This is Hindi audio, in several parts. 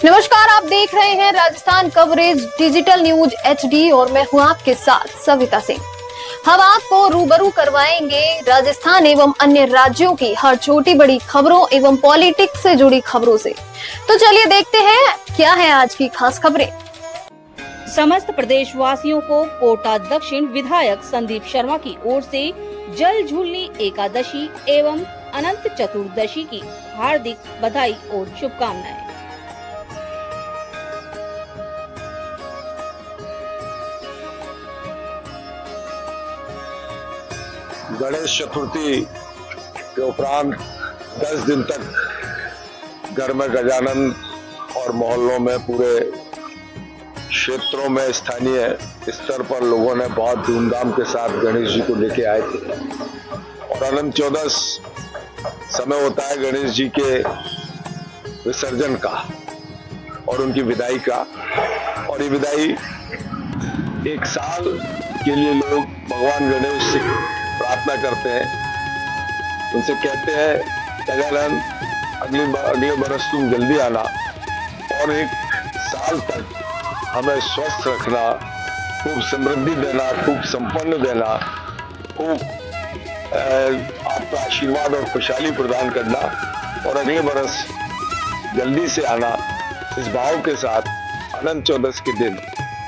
नमस्कार, आप देख रहे हैं Rajasthan coverage digital news HD और मैं हूं आपके साथ सविता सिंह। हम आपको रूबरू करवाएंगे राजस्थान एवं अन्य राज्यों की हर छोटी बड़ी खबरों एवं पॉलिटिक्स से जुड़ी खबरों से। तो चलिए देखते हैं क्या है आज की खास खबरें। समस्त प्रदेशवासियों को कोटा दक्षिण विधायक संदीप शर्मा की ओर से जल झूलनी एकादशी एवं अनंत चतुर्दशी की हार्दिक बधाई और शुभकामनाएं। गणेश चतुर्थी के उपरांत 10 दिन तक घर में गजानन और मोहल्लों में पूरे क्षेत्रों में स्थानीय स्तर पर लोगों ने बहुत धूमधाम के साथ गणेश जी को लेके आए थे। और अनंत चतुर्दश समय होता है गणेश जी के विसर्जन का और उनकी विदाई का। और ये विदाई एक साल के लिए लोग भगवान गणेश से प्रार्थना करते हैं, उनसे कहते हैं गजानन अगले बरस तुम जल्दी आना और एक साल तक हमें स्वस्थ रखना, खूब समृद्धि देना, खूब संपन्न देना, खूब आपका आशीर्वाद और खुशहाली प्रदान करना और अगले बरस जल्दी से आना। इस भाव के साथ अनंत चतुर्दशी के दिन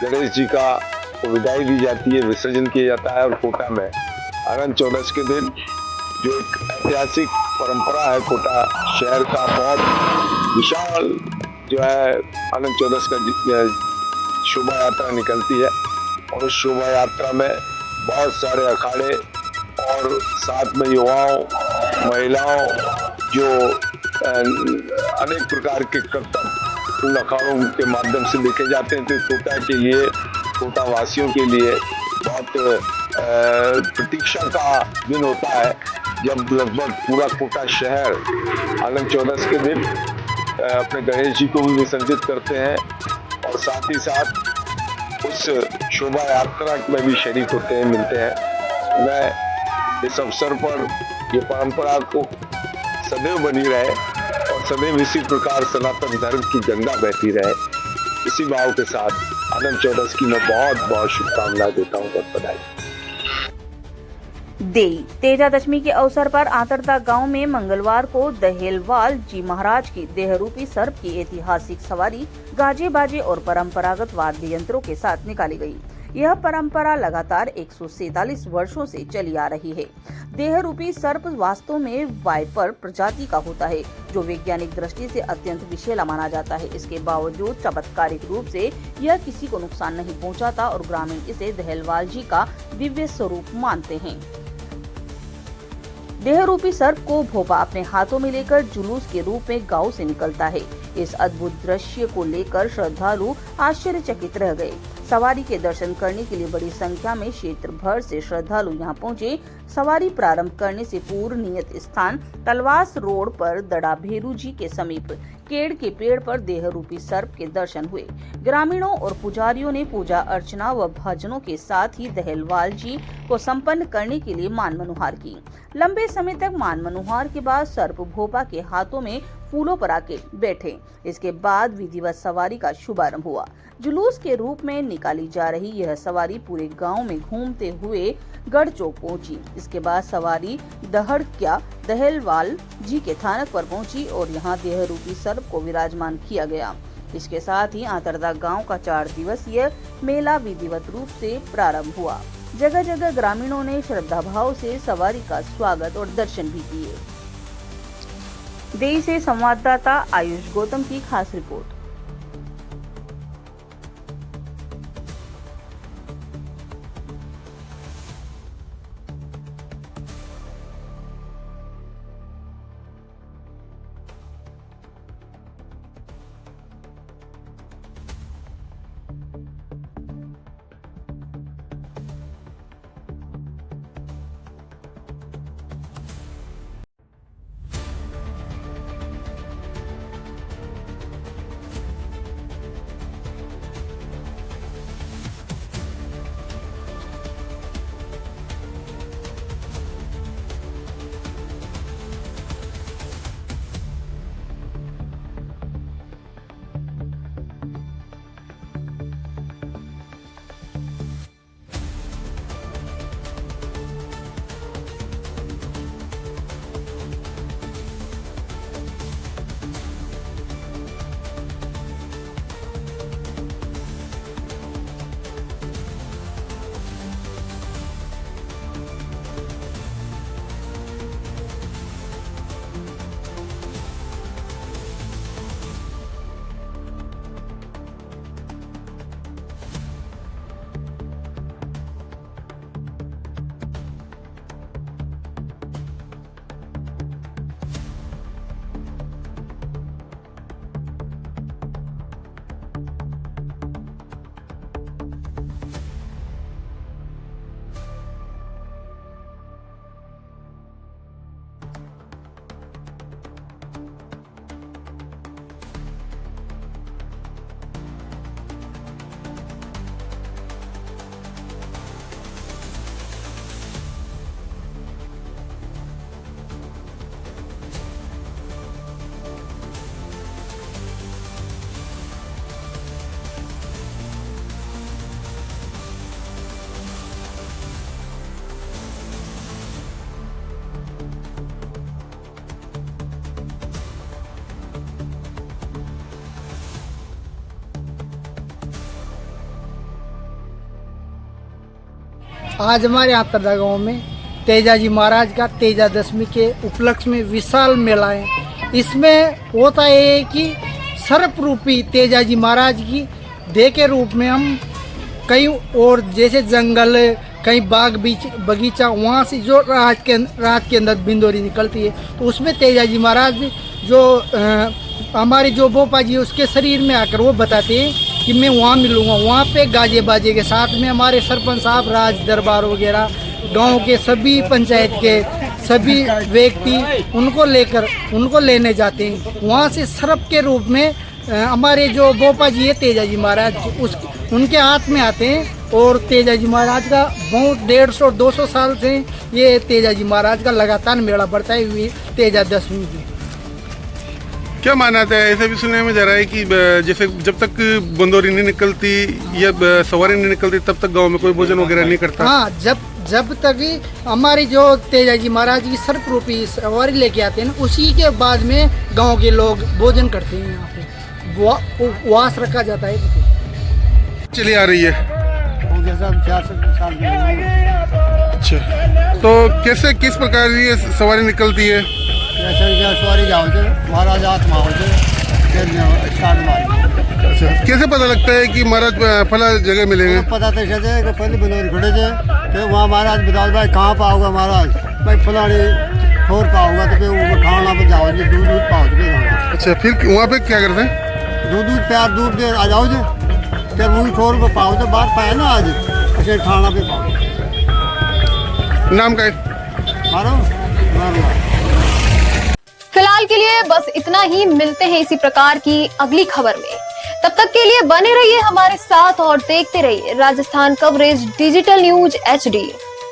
गणेश जी का विदाई दी जाती है, विसर्जन किया जाता है। और कोटा में अनंत चतुर्दशी के दिन जो एक ऐतिहासिक परंपरा है, कोटा शहर का बहुत विशाल जो है अनंत चतुर्दशी का शोभा यात्रा निकलती है। और उस शोभा यात्रा में बहुत सारे अखाड़े और साथ में युवाओं, महिलाओं जो अनेक प्रकार के कर्तव्य उन अखाड़ों के माध्यम से देखे जाते हैं। तो कोटा के लिए, कोटा वासियों के लिए बहुत प्रतीक्षा का दिन होता है जब लगभग पूरा कोटा शहर अनंत चतुर्दशी के दिन अपने गणेश जी को भी विसर्जित करते हैं और साथ ही साथ उस शोभा यात्रा में भी शरीक होते हैं, मिलते हैं। मैं इस अवसर पर ये परंपरा को सदैव बनी रहे और सदैव इसी प्रकार सनातन धर्म की गंगा बहती रहे, इसी भाव के साथ अनंत चतुर्दशी की मैं बहुत बहुत शुभकामनाएं देता हूँ। बहुत बधाई। देई तेजादशमी के अवसर पर आतरदा गांव में मंगलवार को दहेलवाल जी महाराज की देहरूपी सर्प की ऐतिहासिक सवारी गाजे बाजे और परंपरागत वाद्य यंत्रों के साथ निकाली गई। यह परंपरा लगातार 147 वर्षों से चली आ रही है। देहरूपी सर्प वास्तव में वाइपर प्रजाति का होता है, जो वैज्ञानिक दृष्टि से अत्यंत विषैला माना जाता है। इसके बावजूद चमत्कारिक रूप से यह किसी को नुकसान नहीं पहुंचाता और ग्रामीण इसे दहेलवाल जी का दिव्य स्वरूप मानते हैं। देहरूपी सर्प को भोपा अपने हाथों में लेकर जुलूस के रूप में गांव से निकलता है। इस अद्भुत दृश्य को लेकर श्रद्धालु आश्चर्यचकित रह गए। सवारी के दर्शन करने के लिए बड़ी संख्या में क्षेत्र भर से श्रद्धालु यहां पहुंचे। सवारी प्रारंभ करने से पूर्व नियत स्थान तलवास रोड पर दड़ा भेरू जी के समीप केड़ के पेड़ पर देहरूपी सर्प के दर्शन हुए। ग्रामीणों और पुजारियों ने पूजा अर्चना व भजनों के साथ ही दहेलवाल जी को संपन्न करने के लिए मान मनोहार की। लंबे समय तक मान मनोहार के बाद सर्प भोपा के हाथों में फूलों पर आके बैठे। इसके बाद विधिवत सवारी का शुभारंभ हुआ। जुलूस के रूप में निकाली जा रही यह सवारी पूरे गांव में घूमते हुए गढ़ चौक पहुंची। इसके बाद सवारी दहड़क्या दहेलवाल जी के थानक पर पहुंची और यहां देहरूपी सर्प को विराजमान किया गया। इसके साथ ही आतरदा गांव का 4 दिवसीय मेला विधिवत रूप से प्रारंभ हुआ। जगह जगह ग्रामीणों ने श्रद्धा भाव से सवारी का स्वागत और दर्शन भी किए। देई से संवाददाता आयुष गौतम की खास रिपोर्ट। आज हमारे यहाँ तरदा गाँव में तेजाजी महाराज का तेजा दशमी के उपलक्ष्य में विशाल मेला है। इसमें होता है कि सर्प रूपी तेजाजी महाराज की देह के रूप में हम कई और जैसे जंगल, कहीं बाग बीच बगीचा, वहाँ से जो रात के अंदर बिंदोरी निकलती है, तो उसमें तेजाजी महाराज जो हमारे जो बोपा जी उसके शरीर में आकर वो बताते हैं कि मैं वहाँ मिलूँगा। वहाँ पे गाजे बाजे के साथ में हमारे सरपंच साहब, राज दरबार वगैरह, गांव के सभी पंचायत के सभी व्यक्ति उनको लेने जाते हैं। वहाँ से सर्प के रूप में हमारे जो बोपा जी है तेजाजी महाराज उनके हाथ में आते हैं। और तेजाजी महाराज का बहुत 150-200 साल से ये तेजाजी महाराज का लगातार मेला बढ़ता है हुई तेजा दशमी की। क्या माना था? ऐसा भी सुनने में जा रहा है कि जैसे जब तक बंदोरी नहीं निकलती या सवारी नहीं निकलती तब तक गांव में कोई भोजन वगैरह नहीं करता। हाँ, जब तक हमारी जो तेजाजी महाराज की सर्प रूपी सवारी लेके आते हैं ना, उसी के बाद में गांव के लोग भोजन करते हैं। यहाँ पे उपवास रखा जाता है। चली आ रही है। अच्छा, तो कैसे किस प्रकार ये सवारी निकलती है? सवारी जाओ से महाराज आत्मा हो स्टार्ट मारी। अच्छा, कैसे पता लगता है कि महाराज फला जगह मिलेंगे? पता तो ऐसे कि पहले बंदोरी खड़े थे, फिर वहाँ महाराज बताओ भाई कहाँ पाओगे महाराज, भाई फलानी ठोर पाओगा, तो फिर वो खाना पे जाओ, दूध पाओगे। अच्छा, फिर वहाँ पे क्या करते हैं? दूध प्यार दूध दे आ जाओ जी, फिर वही ठोर पे पाओ तो बात पाए ना आज ऐसे खाना पे पाओ। नाम का है? मारो। फिलहाल के लिए बस इतना ही। मिलते हैं इसी प्रकार की अगली खबर में। तब तक के लिए बने रहिए हमारे साथ और देखते रहिए Rajasthan coverage digital news HD।